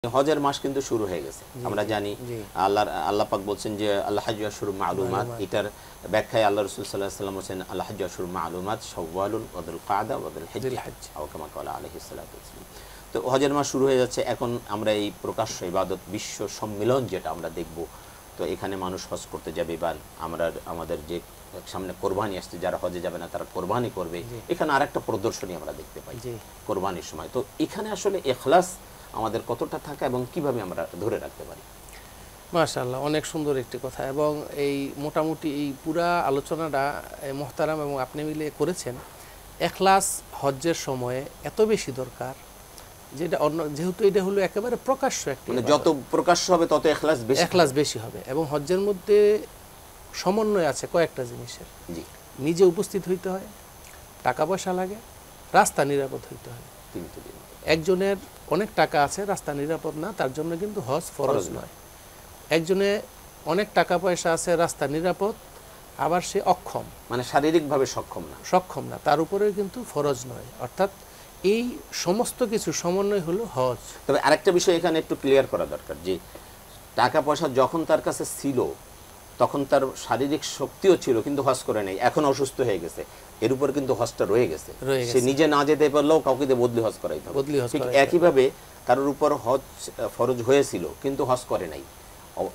হজের মাস কিন্তু শুরু হয়ে গেছে। আমরা জানি আল্লাহ পাক বলছেন যে আল হাজ্জু আশহুরুম মা'লুমাত। এটার ব্যাখ্যায় আল্লাহ রাসূল সাল্লাল্লাহু আলাইহি ওয়াসাল্লাম বলেছেন আল হাজ্জু আশহুরুম মা'লুমাত শাওয়ালুন ওয়া যুল কা'দা ওয়া যুল হিজ্জা আও কামা ক্বালা আলাইহিস সালাতু ওয়াসসালাম। তো হজের মাস শুরু হয়ে যাচ্ছে। এখন আমরা এই প্রকাশ্য ইবাদত বিশ্ব সম্মেলন যেটা আমরা দেখব, তো এখানে মানুষ হজ করতে যাবে বা আমাদের যে সামনে কোরবানি আসছে, যারা হজে যাবে না তারা কোরবানি করবে। এখানে আরেকটা প্রদর্শনী আমরা দেখতে পাই কোরবানির সময়। তো এখানে আসলে ইখলাস আমাদের কতটা থাকে এবং কিভাবে আমরা ধরে রাখতে পারি? মাশাআল্লাহ, অনেক সুন্দর একটি কথা। এবং এই মোটামুটি এই পুরা আলোচনাটা মোহতারাম এবং আপনি মিলে করেছেন। ইখলাস হজ্জের সময়ে এত বেশি দরকার যেটা যেহেতু এটা হলো একেবারে প্রকাশ্য একটি, মানে যত প্রকাশ্য হবে তত ইখলাস বেশি হবে। এবং হজ্জের মধ্যে সমন্বয় আছে কয়েকটা জিনিসের। নিজে উপস্থিত হইতে হয়, টাকা পয়সা লাগে, রাস্তা নিরাপদ হইতে হয়। একজনের অনেক টাকা আছে, রাস্তা নিরাপদ না, তার জন্য কিন্তু হজ ফরজ নয়। একজনে অনেক টাকা পয়সা আছে, রাস্তা নিরাপদ, আবার সে অক্ষম, মানে শারীরিকভাবে সক্ষম না, তার উপরেও কিন্তু ফরজ নয়। অর্থাৎ এই সমস্ত কিছু সমন্বয় হলো হজ। তবে আরেকটা বিষয় এখানে একটু ক্লিয়ার করা দরকার যে টাকা পয়সা যখন তার কাছে ছিল তখন তার শারীরিক শক্তিও ছিল, কিন্তু হজ করে নেই, এখন অসুস্থ হয়ে গেছে, এর উপর কিন্তু হজটা রয়ে গেছে। সে নিজে না যেতে পারলেও কাউকে দিয়ে বদলি হজ করাইতে হবে। ঠিক একইভাবে কারোর উপর হজ ফরজ হয়েছিল কিন্তু হজ করে নাই,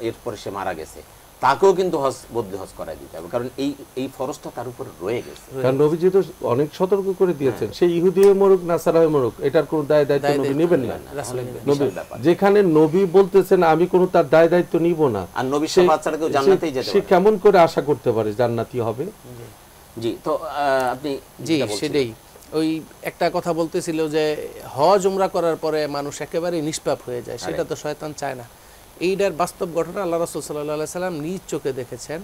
এরপরে সে মারা গেছে, তাকেও কিন্তু বদলি হজ করাই দিতে হবে, কারণ এই ফরজটা তার উপর রয়ে গেছে। কারণ নবীজি তো অনেক সতর্ক করে দিয়েছেন, সেই ইহুদি হয়ে মরুক নাসারা হয়ে মরুক, এটার কোনো দায় দায়িত্ব নবী নেবেন না। যেখানে নবী বলতেছেন আমি কোনো তার দায় দায়িত্ব নিব না, আর নবী শাফাআত ছাড়া কেউ জান্নাতেই যেতে পারে, সে কেমন করে আশা করতে পারে জান্নাতি হবে? জি, তো আপনি সেটাই ওই একটা কথা বলতেছিল যে হজ উমরা করার পরে মানুষ একেবারে নিষ্পাপ হয়ে যায়, সেটা তো শয়তান চায় না। এইটার বাস্তব ঘটনা আল্লাহ রাসূল সাল্লাল্লাহু আলাইহি সাল্লাম নিজ চোখে দেখেছেন।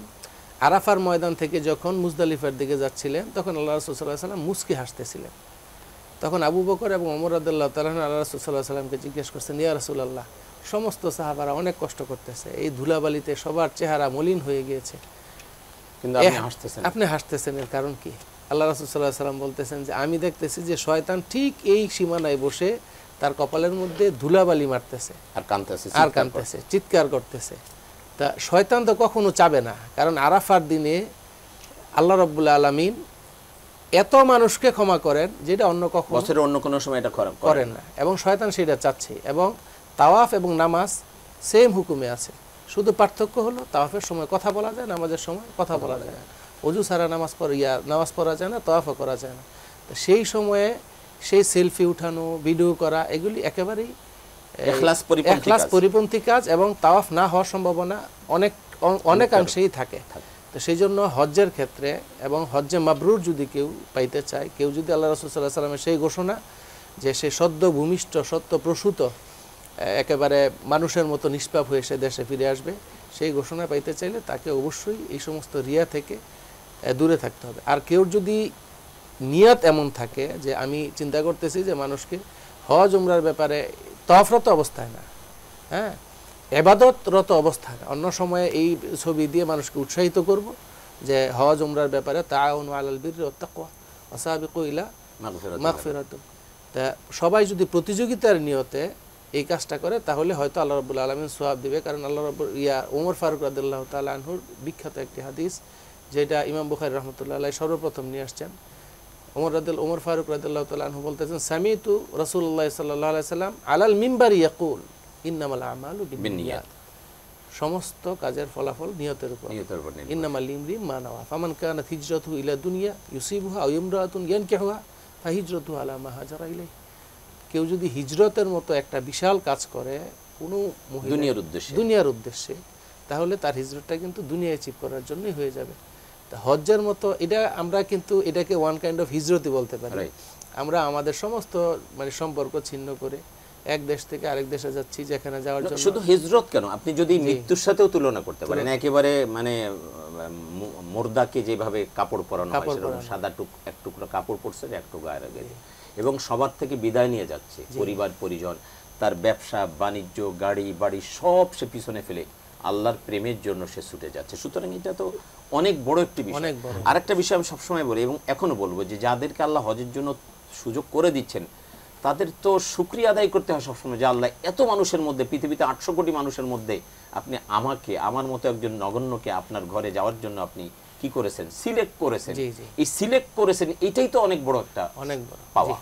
আরাফার ময়দান থেকে যখন মুজদালিফার দিকে যাচ্ছিলেন তখন আল্লাহ রাসূল সাল্লাল্লাহু আলাইহি সাল্লাম মুস্কি হাসতেছিলেন। তখন আবু বকর এবং ওমর রাদিয়াল্লাহু তাআলা আল্লাহ রাসূল সাল্লাল্লাহু আলাইহি সাল্লামকে জিজ্ঞেস করছেন, ইয়া রাসূলুল্লাহ, সমস্ত সাহাবারা অনেক কষ্ট করতেছে, এই ধুলাবালিতে সবার চেহারা মলিন হয়ে গিয়েছে, কিন্তু আপনি হাসতেছেন, এর কারণ কি? আল্লাহ রাসূল সাল্লাল্লাহু আলাইহি সাল্লাম বলতেছেন যে আমি দেখতেছি যে শয়তান ঠিক এই সীমানায় বসে তার কপালের মধ্যে ধুলাবালি মারতেছে আর কাঁদতেছে, চিৎকার করতেছে। তা শয়তান তো কখনো চাবে না, কারণ আরাফার দিনে আল্লাহ রাব্বুল আলামিন এত মানুষকে ক্ষমা করেন যেটা অন্য কোনো সময় এটা করেন না, এবং শয়তান সেটা চাচ্ছে। এবং তাওয়াফ এবং নামাজ সেম হুকুমে আছে, শুধু পার্থক্য হলো তাওয়াফের সময় কথা বলা যায়, নামাজের সময় কথা বলা যায় না। ওযু ছাড়া নামাজ পড়া যায় না, তাওয়াফও করা যায় না। তো সেই সময়ে সেই সেলফি উঠানো, ভিডিও করা, এগুলি একেবারেই ইখলাস পরিপন্থী কাজ, এবং তাওয়াফ না হওয়ার সম্ভাবনা অনেকাংশেই থাকে। তো সেই জন্য হজ্জের ক্ষেত্রে এবং হজ্জে মাবরুর যদি কেউ পাইতে চায়, কেউ যদি আল্লাহ রাসূল সাল্লাল্লাহু আলাইহি সাল্লামের সেই ঘোষণা যে সে সদ্য ভূমিষ্ঠ সত্য প্রসূত একেবারে মানুষের মতো নিষ্পাপ হয়ে সে দেশে ফিরে আসবে, সেই ঘোষণা পাইতে চাইলে তাকে অবশ্যই এই সমস্ত রিয়া থেকে দূরে থাকতে হবে। আর কেউ যদি নিয়ত এমন থাকে যে আমি চিন্তা করতেছি যে মানুষকে হজ উমরার ব্যাপারে তওয়াফরত অবস্থায় না, হ্যাঁ, ইবাদতরত অবস্থায় না, অন্য সময়ে এই ছবি দিয়ে মানুষকে উৎসাহিত করব যে হজ উমরার ব্যাপারে তাআউনু আলাল বিররি ওয়াত তাকওয়া ওয়া সাবিকু ইলা মাগফিরাতুন। তা সবাই যদি প্রতিযোগিতার নিয়তে এই কাজটা করে তাহলে হয়তো আল্লাহ রাব্বুল আলামিন সওয়াব দিবে। কারণ আল্লাহ ওমর ফারুক রাদিয়াল্লাহু তাআলা আনহুর বিখ্যাত একটি হাদিস, যেটা ইমাম বুখারী রাহমাতুল্লাহ আলাইহি সর্বপ্রথম নিয়ে আসছেন। ওমর ফারুক রাদিয়াল্লাহু তাআলা আনহু বলতেছেন, সামিতু রাসূলুল্লাহ সাল্লাল্লাহু আলাইহি সাল্লাম আলাল মিম্বারি ইয়াকুল ইন্নামাল আমালু বিন্নিয়াত, সমস্ত কাজের ফলাফল নিয়তের উপর, ইন্নামাল লিমরি মা নাওয়া, ফামান কানাত হিজরাতুহু ইলা দুনিয়া ইউসিবুহা আও ইমরাতুন ইয়ানকিহুহা ফাহিজরাতুহু আলা মা হাজারা ইলাইহি। কেউ যদি হিজরতের মতো একটা বিশাল কাজ করে কোনো দুনিয়ার উদ্দেশ্যে, তাহলে তার হিজরতটা কিন্তু দুনিয়ায় অ্যাচিভ করার জন্যই হয়ে যাবে। হজ্জের মতো এটা আমরা কিন্তু এটাকে ওয়ান কাইন্ড অফ হিজরতই বলতে পারি। আমরা আমাদের সমস্ত সম্পর্ক ছিন্ন করে এক দেশ থেকে আরেক দেশে যাচ্ছি, যেখানে যাওয়ার জন্য শুধু হিজরত কেন, আপনি যদি মৃত্যুর সাথেও তুলনা করতে পারেন, একেবারে মুর্দাকে যেভাবে কাপড় পরানো হয় সেরকম সাদা এক টুকরো কাপড় পরছে, এক টুকরো গায়ের আগে, এবং সবার থেকে বিদায় নিয়ে যাচ্ছে, পরিবার পরিজন, তার ব্যবসা বাণিজ্য, গাড়ি বাড়ি সব সে পিছনে ফেলে আল্লাহর প্রেমের জন্য সে ছুটে যাচ্ছে। সুতরাং এটা তো অনেক বড় একটি বিষয়। আরেকটা বিষয় আমি সবসময় বলি এবং এখনো বলবো যে যাদেরকে আল্লাহ হজের জন্য সুযোগ করে দিচ্ছেন তাদের তো শুকরিয়া আদায় করতে হয় সবসময় যে আল্লাহ এত মানুষের মধ্যে, পৃথিবীতে 800 কোটি মানুষের মধ্যে আপনি আমাকে, আমার মতো একজন নগণ্যকে আপনার ঘরে যাওয়ার জন্য আপনি কি করেছেন, সিলেক্ট করেছেন। এই সিলেক্ট করেছেন, এটাই তো অনেক বড় একটা অনেক বড় পাওয়া।